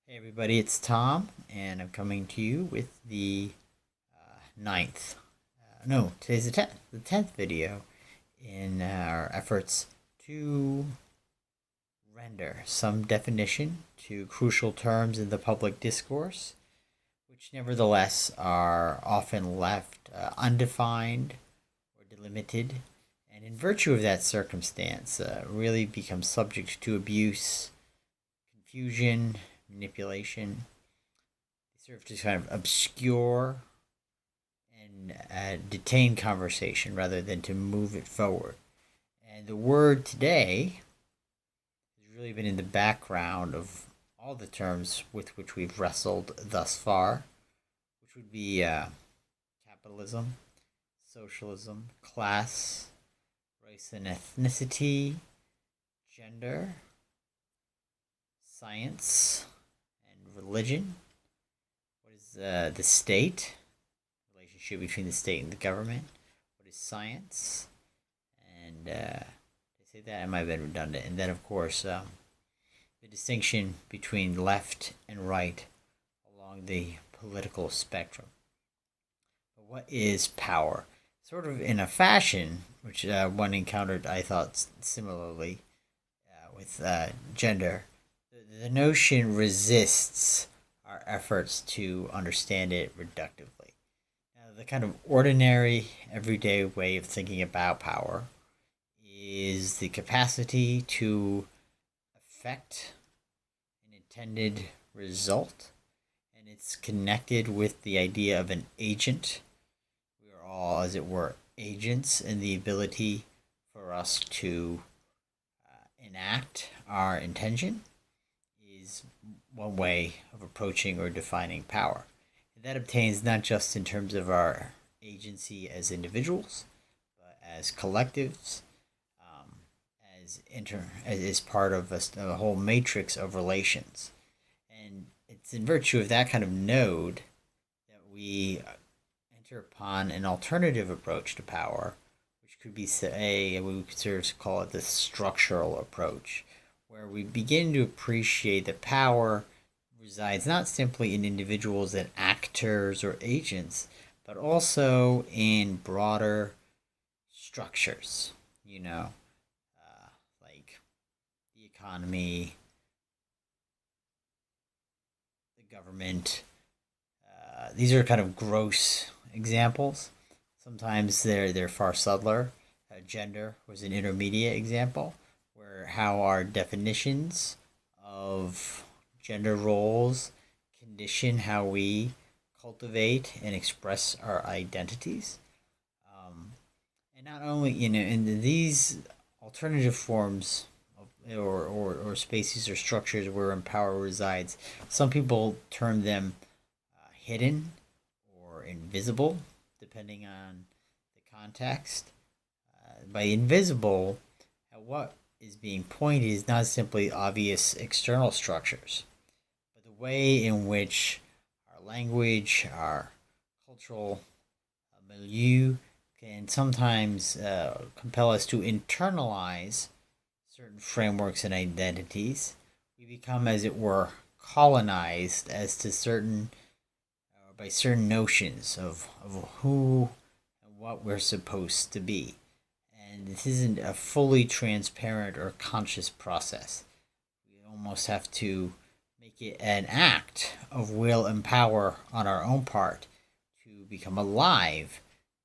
Hey everybody, it's Tom, and I'm coming to you with the ninth, no, today's the tenth video in our efforts to render some definition to crucial terms in the public discourse, which nevertheless are often left undefined or delimited, and in virtue of that circumstance, really become subject to abuse, confusion, manipulation. They serve to kind of obscure and detain conversation rather than to move it forward. And the word today has really been in the background of all the terms with which we've wrestled thus far, which would be capitalism, socialism, class, race and ethnicity, gender, science, and religion. What is the state? Relationship between the state and the government. What is science? And to say that, I might have been redundant. And then, of course, the distinction between left and right along the political spectrum. But what is power? Sort of in a fashion, which one encountered, I thought, similarly with gender. The notion resists our efforts to understand it reductively. Now, the kind of ordinary, everyday way of thinking about power is the capacity to affect an intended result, and it's connected with the idea of an agent. We are all, as it were, agents, and the ability for us to enact our intention is one way of approaching or defining power. And that obtains not just in terms of our agency as individuals, but as collectives, as part of a whole matrix of relations. And it's in virtue of that kind of node that we enter upon an alternative approach to power, which could be, we could sort of call it the structural approach, where we begin to appreciate that power resides not simply in individuals and actors or agents, but also in broader structures, like the economy, the government. These are kind of gross examples. Sometimes they're far subtler. Gender was an intermediate example, where how our definitions of gender roles condition how we cultivate and express our identities. And not only, in these alternative forms of, or spaces or structures where power resides, some people term them hidden or invisible, depending on the context. By invisible, what is being pointed is not simply obvious external structures, but the way in which our language, our cultural milieu can sometimes compel us to internalize certain frameworks and identities. We become, as it were, colonized as to by certain notions of who and what we're supposed to be. And this isn't a fully transparent or conscious process. We almost have to make it an act of will and power on our own part to become alive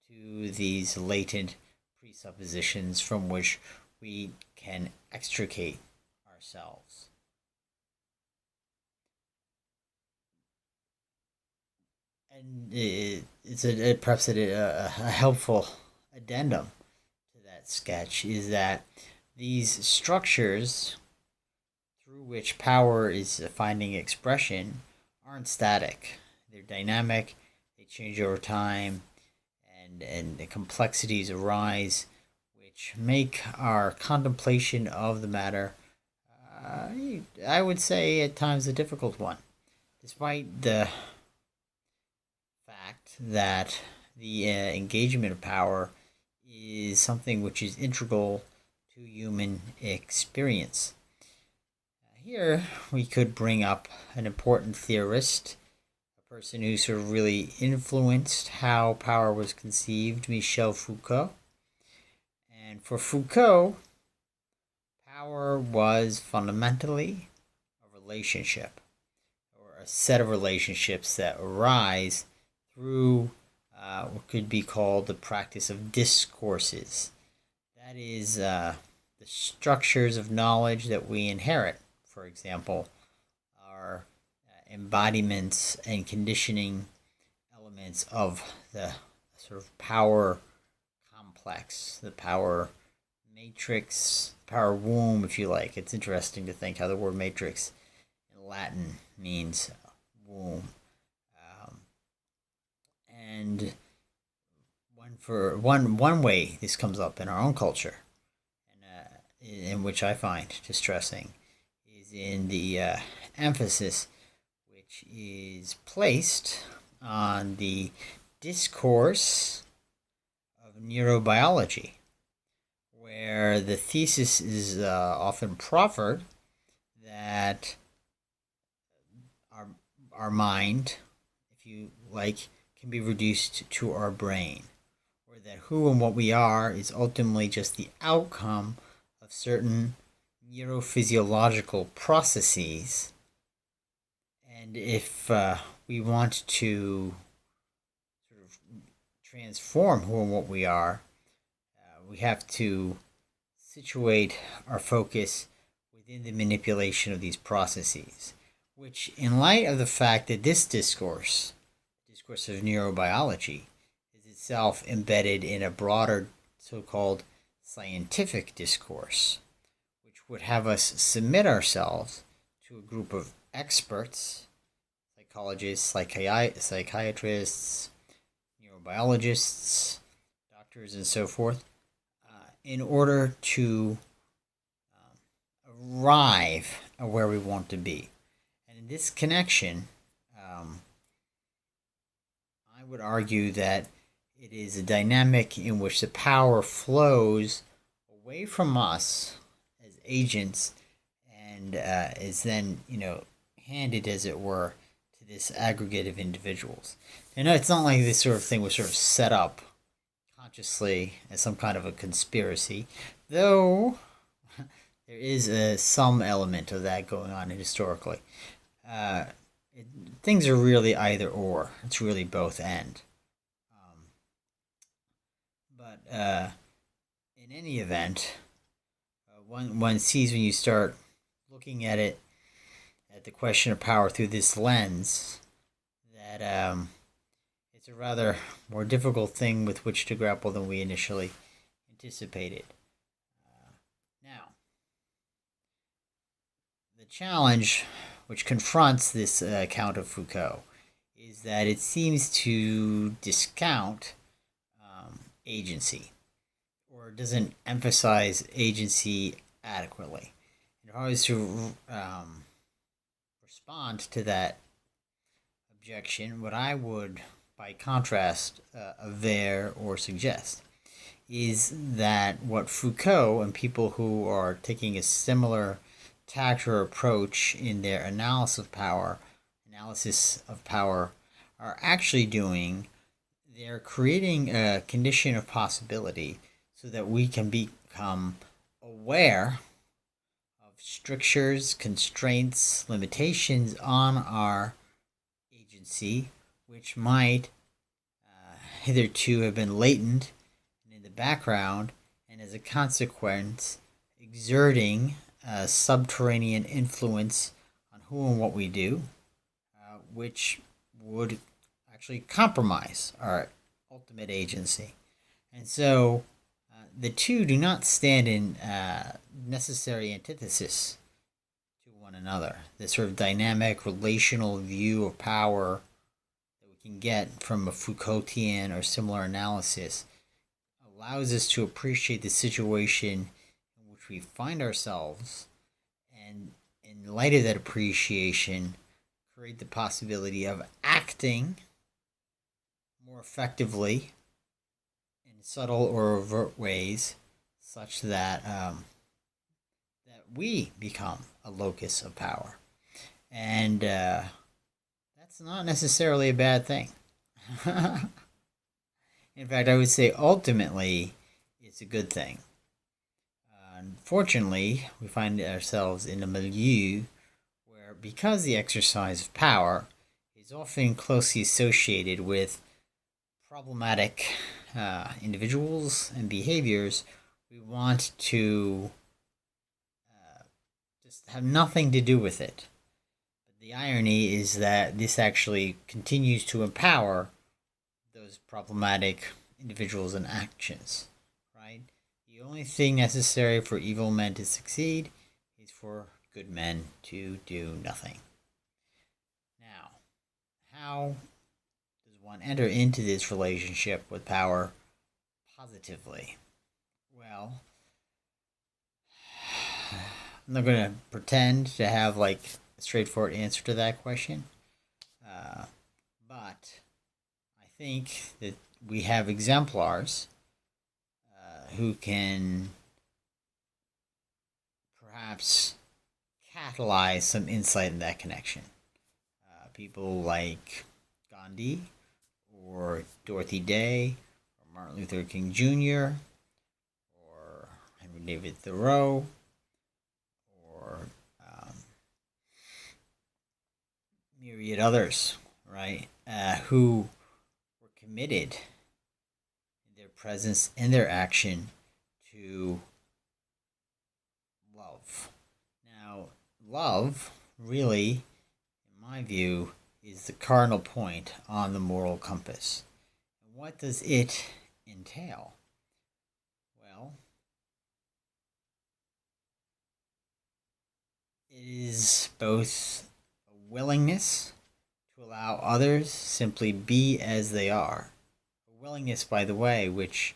to these latent presuppositions from which we can extricate ourselves. And perhaps a helpful addendum sketch is that these structures through which power is finding expression aren't static. They're dynamic, they change over time, and the complexities arise which make our contemplation of the matter, I would say, at times a difficult one, despite the fact that the engagement of power is something which is integral to human experience. Here we could bring up an important theorist, a person who sort of really influenced how power was conceived, Michel Foucault. And for Foucault, power was fundamentally a relationship, or a set of relationships that arise through what could be called the practice of discourses. That is, the structures of knowledge that we inherit, for example, are embodiments and conditioning elements of the sort of power complex, the power matrix, power womb, if you like. It's interesting to think how the word matrix in Latin means womb. And one way this comes up in our own culture, and in which I find distressing, is in the emphasis which is placed on the discourse of neurobiology, where the thesis is often proffered that our mind, if you like, can be reduced to our brain, or that who and what we are is ultimately just the outcome of certain neurophysiological processes. And if we want to sort of transform who and what we are, we have to situate our focus within the manipulation of these processes, which, in light of the fact that this discourse of neurobiology, is itself embedded in a broader so-called scientific discourse, which would have us submit ourselves to a group of experts, psychologists, psychiatrists, neurobiologists, doctors, and so forth, in order to arrive at where we want to be. And in this connection, I would argue that it is a dynamic in which the power flows away from us as agents and is then, handed, as it were, to this aggregate of individuals. And it's not like this sort of thing was sort of set up consciously as some kind of a conspiracy, though there is some element of that going on historically. Things are really either or. It's really both and. But in any event, one sees when you start looking at it, at the question of power through this lens, that it's a rather more difficult thing with which to grapple than we initially anticipated. Now, the challenge which confronts this account of Foucault is that it seems to discount agency, or doesn't emphasize agency adequately. In order to respond to that objection, what I would, by contrast, aver or suggest is that what Foucault and people who are taking a similar tact or approach in their analysis of power are actually doing, they're creating a condition of possibility so that we can become aware of strictures, constraints, limitations on our agency, which might hitherto have been latent and in the background, and as a consequence exerting a subterranean influence on who and what we do, which would actually compromise our ultimate agency. And so the two do not stand in necessary antithesis to one another. This sort of dynamic relational view of power that we can get from a Foucaultian or similar analysis allows us to appreciate the situation in which we find ourselves, and in light of that appreciation, create the possibility of acting more effectively in subtle or overt ways, such that that we become a locus of power. And that's not necessarily a bad thing. In fact, I would say ultimately it's a good thing. Unfortunately, we find ourselves in a milieu where, because the exercise of power is often closely associated with problematic individuals and behaviors, we want to just have nothing to do with it. But the irony is that this actually continues to empower those problematic individuals and actions, right? The only thing necessary for evil men to succeed is for good men to do nothing. Now, how does one enter into this relationship with power positively? Well, I'm not going to pretend to have like a straightforward answer to that question, but I think that we have exemplars who can perhaps catalyze some insight in that connection. People like Gandhi, or Dorothy Day, or Martin Luther King Jr., or Henry David Thoreau, or myriad others, right? Who were committed in their presence and their action to love. Now, love really, in my view, is the cardinal point on the moral compass. And what does it entail? Well, it is both a willingness to allow others simply be as they are. A willingness, by the way, which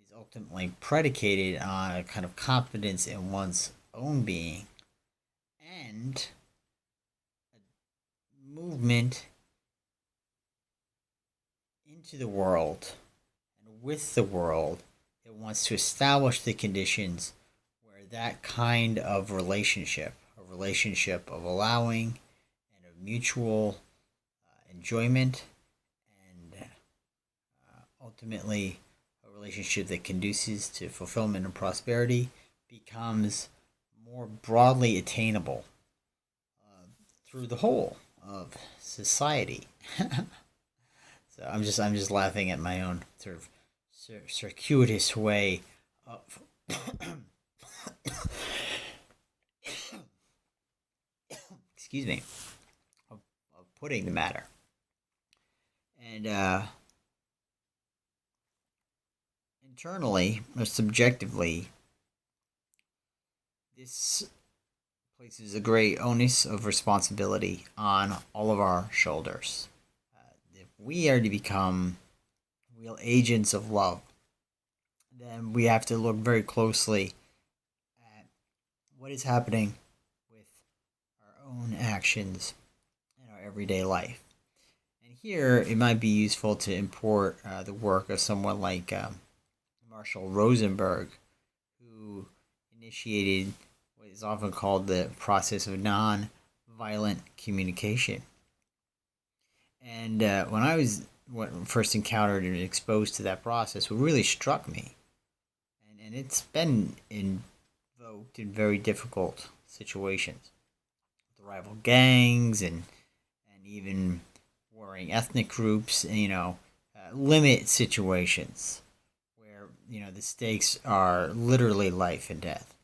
is ultimately predicated on a kind of confidence in one's own being, and a movement into the world and with the world that wants to establish the conditions where that kind of relationship, a relationship of allowing and of mutual enjoyment, and ultimately a relationship that conduces to fulfillment and prosperity, becomes more broadly attainable through the whole of society. So I'm just laughing at my own sort of circuitous way of excuse me, of putting the matter. And internally or subjectively, this places a great onus of responsibility on all of our shoulders. If we are to become real agents of love, then we have to look very closely at what is happening with our own actions in our everyday life. And here it might be useful to import the work of someone like Marshall Rosenberg, who initiated what is often called the process of nonviolent communication. And when I was first encountered and exposed to that process, what really struck me, and it's been invoked in very difficult situations, with rival gangs and even warring ethnic groups, and limit situations where the stakes are literally life and death,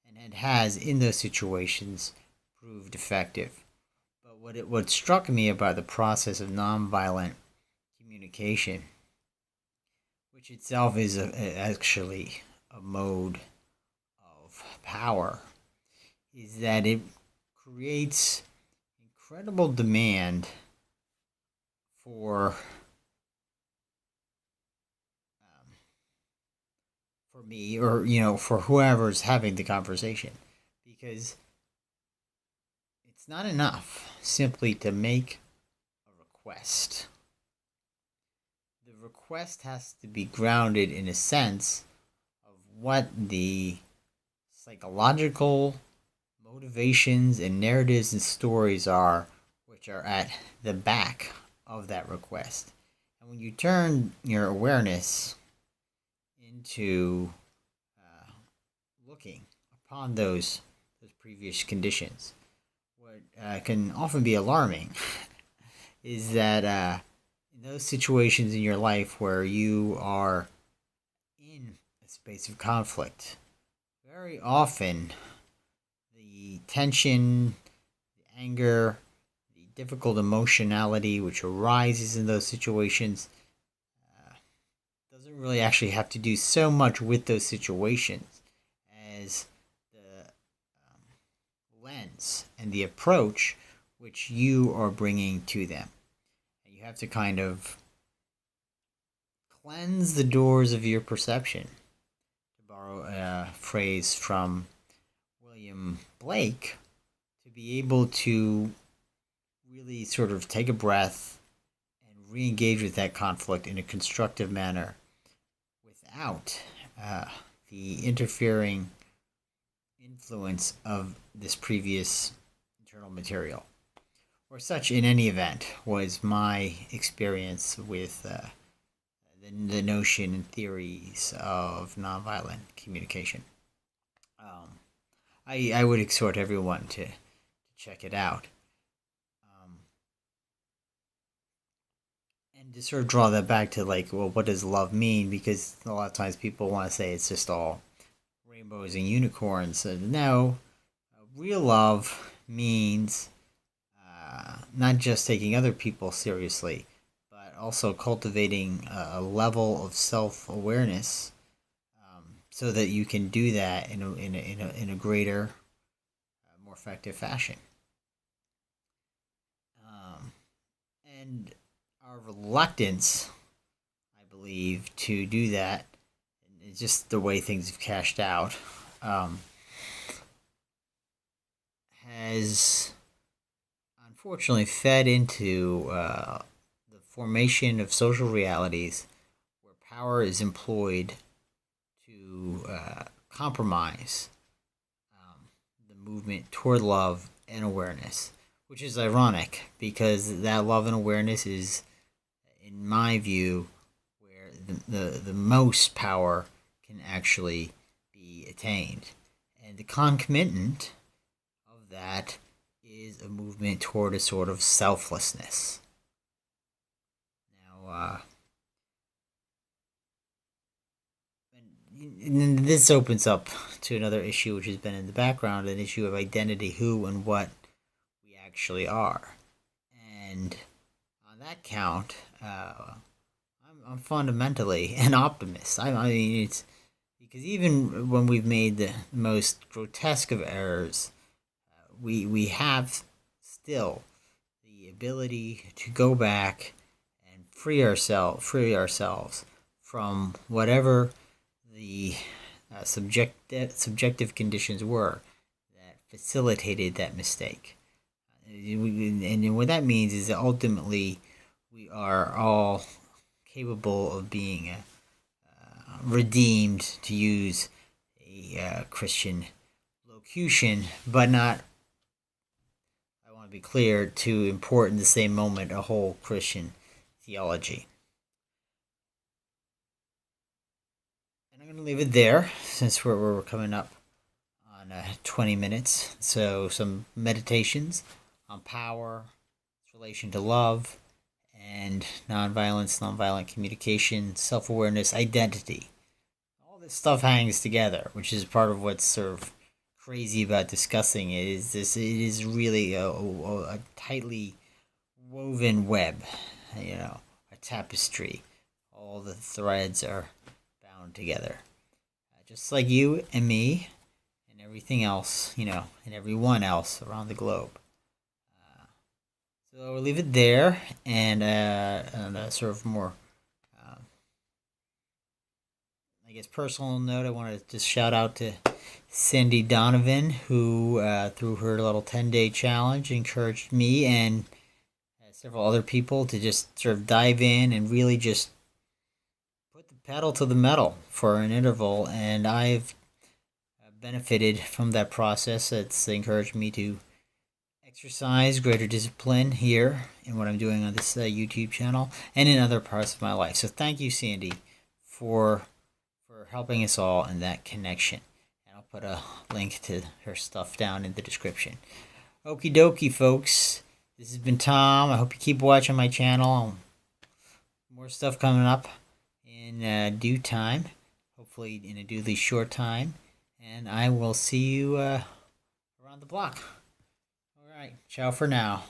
and it has in those situations proved effective. But what struck me about the process of nonviolent communication, which itself is actually a mode of power, is that it creates incredible demand for me, or for whoever's having the conversation, because it's not enough simply to make a request. The request has to be grounded in a sense of what the psychological motivations and narratives and stories are, which are at the back of that request. And when you turn your awareness into looking upon those previous conditions, what can often be alarming is that in those situations in your life where you are in a space of conflict, very often the tension, the anger, the difficult emotionality which arises in those situations doesn't really actually have to do so much with those situations as the lens and the approach which you are bringing to them. And you have to kind of cleanse the doors of your perception, to borrow a phrase from William Blake, to be able to really sort of take a breath and re-engage with that conflict in a constructive manner without the interfering influence of this previous internal material. Or such, in any event, was my experience with the notion and theories of nonviolent communication. I would exhort everyone to check it out. And to sort of draw that back to, like, well, what does love mean? Because a lot of times people want to say it's just all rainbows and unicorns. No, real love means not just taking other people seriously, but also cultivating a level of self-awareness so that you can do that in a greater, more effective fashion. And our reluctance, I believe, to do that, is just the way things have cashed out, has unfortunately fed into the formation of social realities where power is employed to compromise the movement toward love and awareness, which is ironic because that love and awareness is, in my view, where the most power can actually be attained. And the concomitant of that is a movement toward a sort of selflessness. Now, and this opens up to another issue which has been in the background, an issue of identity, who and what we actually are. And on that count, I'm fundamentally an optimist. I mean, it's because even when we've made the most grotesque of errors, we have still the ability to go back and free ourselves from whatever the subjective conditions were that facilitated that mistake. And what that means is that ultimately we are all capable of being redeemed, to use a Christian locution, but not, I want to be clear, to import in the same moment a whole Christian theology. And I'm going to leave it there since we're coming up on 20 minutes. So some meditations on power, its relation to love, and nonviolent communication, self-awareness, identity. All this stuff hangs together, which is part of what's sort of crazy about discussing it. It is really a tightly woven web, a tapestry. All the threads are bound together, just like you and me and everything else, and everyone else around the globe. So we'll leave it there, and on a sort of more, personal note, I want to just shout out to Sandy Donovan, who, through her little 10-day challenge, encouraged me and several other people to just sort of dive in and really just put the pedal to the metal for an interval. And I've benefited from that process. It's encouraged me to exercise greater discipline here in what I'm doing on this YouTube channel and in other parts of my life. So thank you, Sandy, for helping us all in that connection. And I'll put a link to her stuff down in the description. Okie dokie, folks. This has been Tom. I hope you keep watching my channel. More stuff coming up in due time. Hopefully in a duly short time. And I will see you around the block. All right. Ciao for now.